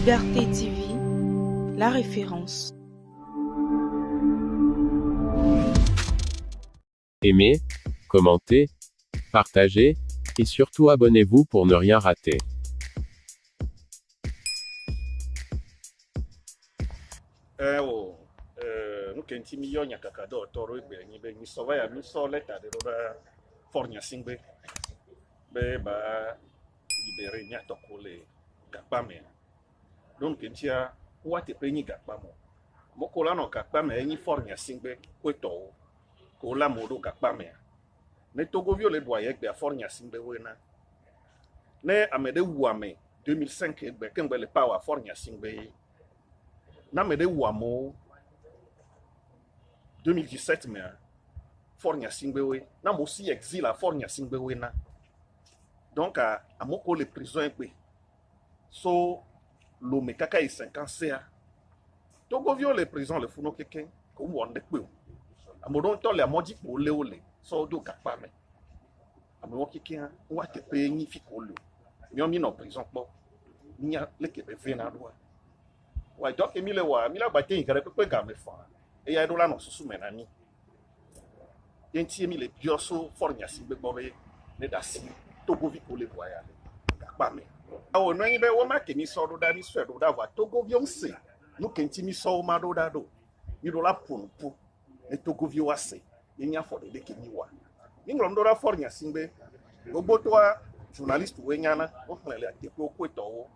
Liberté TV, la référence. Aimez, commentez, partagez, et surtout abonnez-vous pour ne rien rater. Nukenti mi yonya kakado toro ibe ni be mi sowa ya mi so leta de roda fornya singbe be ba libere nya tokole gapame donc kentia wate penyi gapamo mokola no gapame ni fornya singbe kweto ko la modo gapame ne togo viole doye be fornya singbe wena ne amede wuame 2005 be kembe le power fornya singbe na mede wuamo 2017 mais fornya singbewe na mo si exil à fornya singbewe na donc à moko les prisons pe so lo me kaka i 50 ca to go vio les prisons le funo keken ko wonde pe amodon to le amodi po le ole so do kapa me amo keken wa te pe ni fi ko lo mi no prison po nya le ke be vena do wa donc mi le wa mi la ba te ngare pe ga me fa et ya do la no susu menani yenti mi le bioso fornya singbe bobe ne dasi togo vi ko le voya gba me awo no yin be wo ma kemi so do da ni so do da va togo vi onse no kenti mi so ma do da do mi do la punpu e togo vi wase yin afo de kemi wa ni ngrom do da fornya singbe gbogbo to wa journaliste we nyana o fele ate ko ko to wo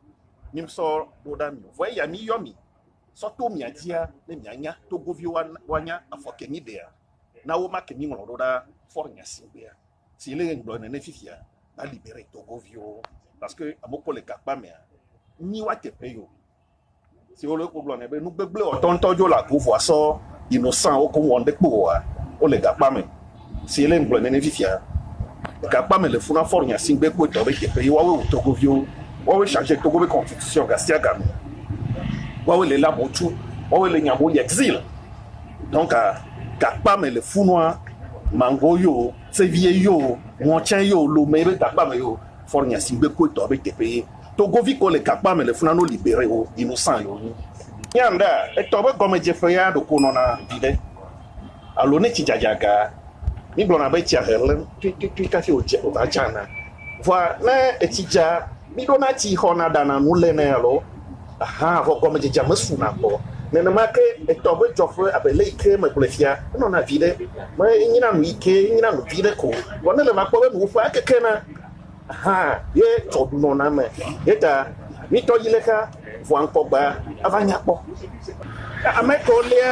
mi so do da mi vo ya mi yomi so to mi adia ne mi anya togo vi wanya afo kemi de na wo ma kemi ngoro da fornya singbe ya si le ngdo ne fifia na libérer togo vio parce que amoko le kapa me ni wa te peyo si o le ko glo ne be nu gbegble o ton tojo la ko fo so innocent o ko wonde po wa o le kapa me si le ngdo ne fifia kapa me le funa fornya singbe ko to be te peyo wa we togo vio wa we changer togo be constitution gastia gam wa we le la motu wa we le nyamo exil donc kapa me le funwa mango yo sevie yo monchan yo lo mebe kapa me yo fornya singbe ko to be tepe to govi ko le kapa me le funa no libérer o innocent yo nyanda e to be gome je feya do ko nona vide alo ne ti jajaga ni blona be ti ahelen tu ka fi o je o ba jana voi na e ti ja mi do na ti hona dana nu le na lo aha vo gome je jama suna ko ne na make e to be jofre abele ike me plefia no na vide ma nyina no ike nyina no vide ko wona le makpo be no fa keke na aha ye to du no na me ye ta mi to yileka vo anpo gba avanya po ameko le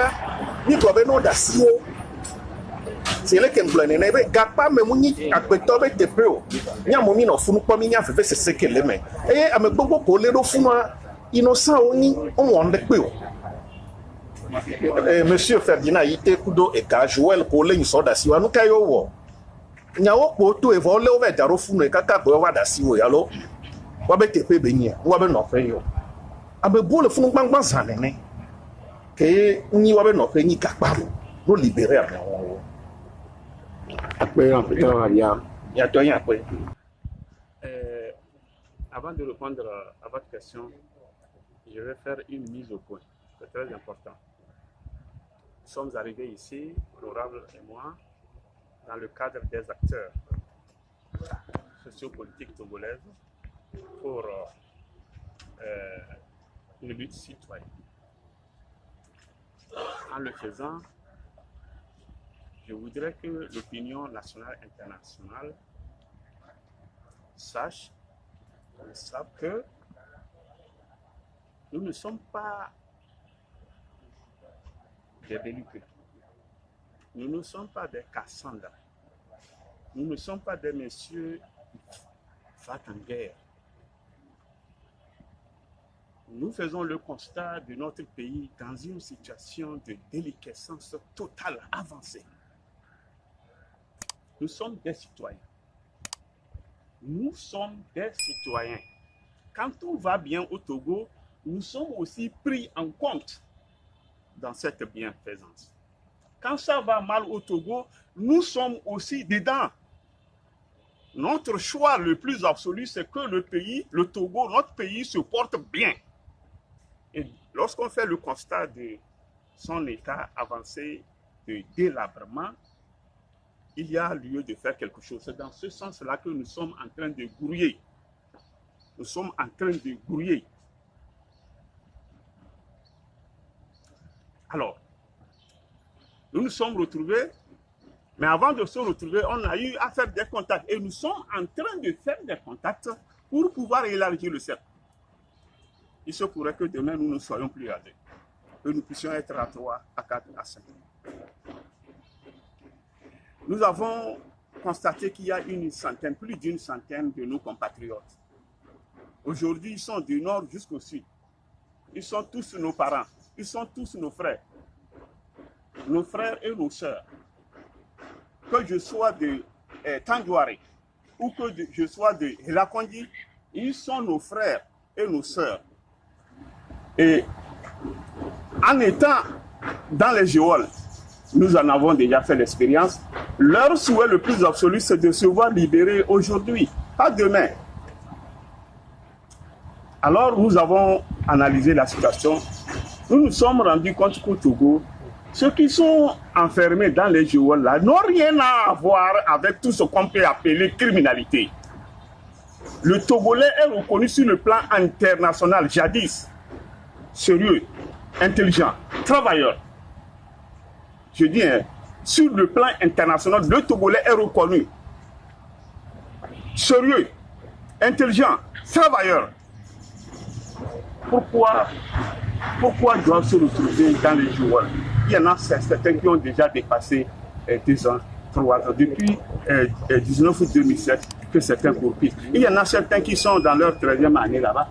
mi ko be no da si o se le ken blane na be gapa me munyi agbeto be tepeo nya mo mi no funu po mi nya fefe sese kele me ame gbogbo ko le do funu innocent oni on wonde pe o Monsieur Ferdinand Ite Kudo et Joël Kole ni so da si wa nu kayo wo nyawo po to e vo le over daro funu e kaka bo wa da si wo ya lo wa be tepe be yin wa be no fe yo abe bo le funu gbangban san ne ke ni wa be no fe ni kapa no libérer après wo après en fait ya to yan pe avant de répondre à votre question, je vais faire une mise au point. C'est très important. Nous sommes arrivés ici, l'honorable et moi, dans le cadre des acteurs sociopolitiques togolaises pour une lutte citoyenne. En le faisant, je voudrais que l'opinion nationale et internationale sache que nous ne sommes pas des belliqueux. Nous ne sommes pas des Cassandra. Nous ne sommes pas des messieurs fat en guerre. Nous faisons le constat de notre pays dans une situation de déliquescence totale avancée. Nous sommes des citoyens. Nous sommes des citoyens. Quand tout va bien au Togo, nous sommes aussi pris en compte dans cette bienfaisance. Quand ça va mal au Togo, nous sommes aussi dedans. Notre choix le plus absolu, c'est que le Togo, notre pays se porte bien. Et lorsqu'on fait le constat de son état avancé de délabrement, il y a lieu de faire quelque chose. C'est dans ce sens-là que nous sommes en train de grouiller. Nous sommes en train de grouiller. Alors, nous nous sommes retrouvés, mais avant de se retrouver, on a eu à faire des contacts. Et nous sommes en train de faire des contacts pour pouvoir élargir le cercle. Il se pourrait que demain, nous ne soyons plus à 2, que nous puissions être à 3, à 4, à 5. Nous avons constaté qu'il y a une centaine, plus d'une centaine de nos compatriotes. Aujourd'hui, ils sont du nord jusqu'au sud. Ils sont tous nos parents. Ils sont tous nos frères et nos sœurs. Que je sois de Tandouare ou que je sois de Helakondi, ils sont nos frères et nos sœurs. Et en étant dans les géoles, nous en avons déjà fait l'expérience. Leur souhait le plus absolu, c'est de se voir libérés aujourd'hui, pas demain. Alors, nous avons analysé la situation. Nous nous sommes rendus compte qu'au Togo, ceux qui sont enfermés dans les géoles là n'ont rien à voir avec tout ce qu'on peut appeler criminalité. Le Togolais est reconnu sur le plan international, jadis, sérieux, intelligent, travailleur. Je dis, sur le plan international, le Togolais est reconnu. Sérieux, intelligent, travailleur. Pourquoi doivent se retrouver dans les jours? Il y en a certains qui ont déjà dépassé 2 ans, 3 ans, depuis 19 août 2007 que certains courent. Il y en a certains qui sont dans leur 13e année là-bas.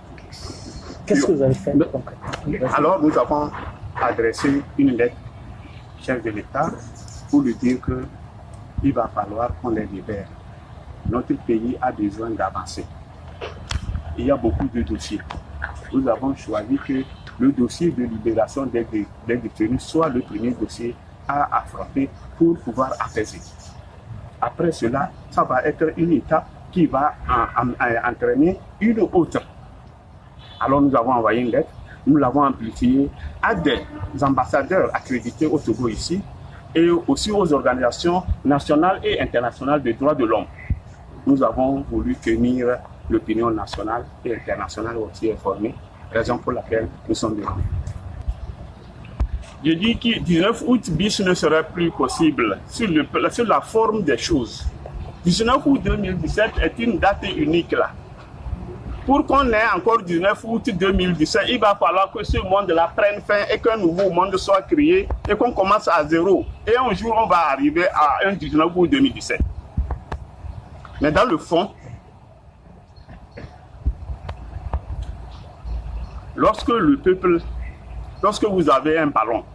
Qu'est-ce que vous avez fait concrètement? Alors nous avons adressé une lettre au chef de l'État pour lui dire qu'il va falloir qu'on les libère. Notre pays a besoin d'avancer. Il y a beaucoup de dossiers. Nous avons choisi que le dossier de libération des détenus soit le premier dossier à affronter pour pouvoir apaiser. Après cela, ça va être une étape qui va entraîner une autre. Alors nous avons envoyé une lettre, nous l'avons amplifiée à des ambassadeurs accrédités au Togo ici et aussi aux organisations nationales et internationales des droits de l'homme. Nous avons voulu tenir l'opinion nationale et internationale aussi informée, raison pour laquelle nous sommes venus. Je dis que 19 août bis ne serait plus possible sur la forme des choses. 19 août 2017 est une date unique là. Pour qu'on ait encore 19 août 2017, il va falloir que ce monde-là prenne fin et qu'un nouveau monde soit créé et qu'on commence à zéro. Et un jour, on va arriver à un 19 août 2017. Mais dans le fond, lorsque vous avez un ballon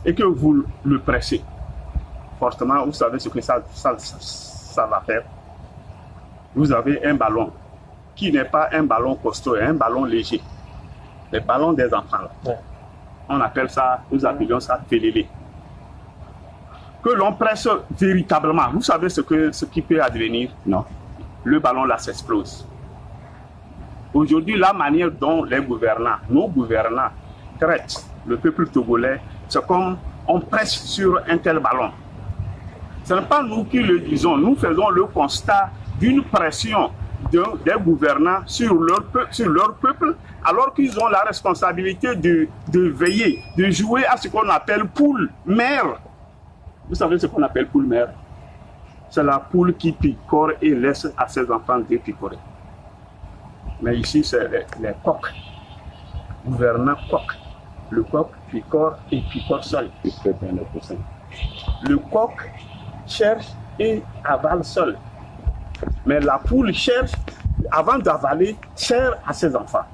et que vous le pressez fortement, vous savez ce que ça va faire. Vous avez un ballon qui n'est pas un ballon costaud, un ballon léger. Les ballons des enfants. Là. Ouais. On appelle ça, nous appelons ça félélé. Que l'on presse véritablement. Vous savez ce qui peut advenir? Non. Le ballon là s'explose. Aujourd'hui, la manière dont les gouvernants, nos gouvernants, traitent le peuple togolais, c'est comme on presse sur un tel ballon. Ce n'est pas nous qui le disons, nous faisons le constat d'une pression des gouvernants sur leur peuple, alors qu'ils ont la responsabilité de veiller, de jouer à ce qu'on appelle poule mère. Vous savez ce qu'on appelle poule mère? C'est la poule qui picore et laisse à ses enfants de picorer. Mais ici, c'est les coqs. Gouvernants coqs. Le coq picore et picore seul. Le coq cherche et avale seul. Mais la poule cherche, avant d'avaler, cherche à ses enfants.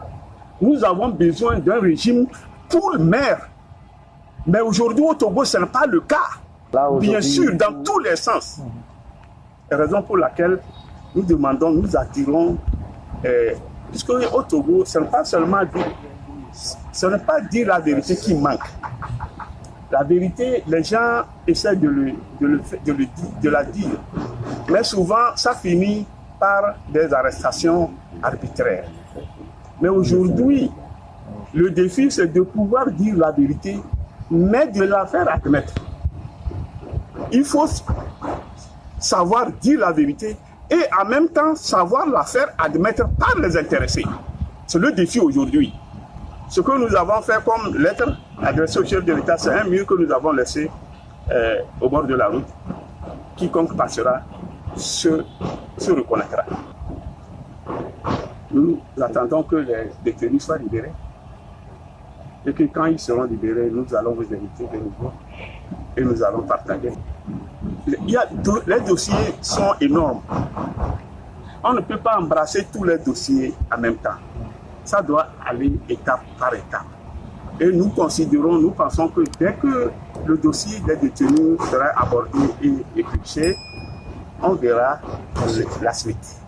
Nous avons besoin d'un régime poule-mère. Mais aujourd'hui, au Togo, ce n'est pas le cas. Là, bien sûr, dans tous les sens. Raison pour laquelle nous demandons, nous attirons, puisque au Togo, ce n'est pas seulement dire la vérité qui manque. La vérité, les gens essaient de la dire. Mais souvent, ça finit par des arrestations arbitraires. Mais aujourd'hui, Le défi, c'est de pouvoir dire la vérité, mais de la faire admettre. Il faut savoir dire la vérité et en même temps savoir la faire admettre par les intéressés. C'est le défi aujourd'hui. Ce que nous avons fait comme lettre adressée au chef de l'État, c'est un mur que nous avons laissé au bord de la route. Quiconque passera se reconnaîtra. Nous attendons que les détenus soient libérés et que quand ils seront libérés, nous allons vous inviter de nouveau et nous allons partager. Les dossiers sont énormes. On ne peut pas embrasser tous les dossiers en même temps. Ça doit aller étape par étape. Et nous pensons que dès que le dossier des détenus sera abordé et épluché, on verra la suite.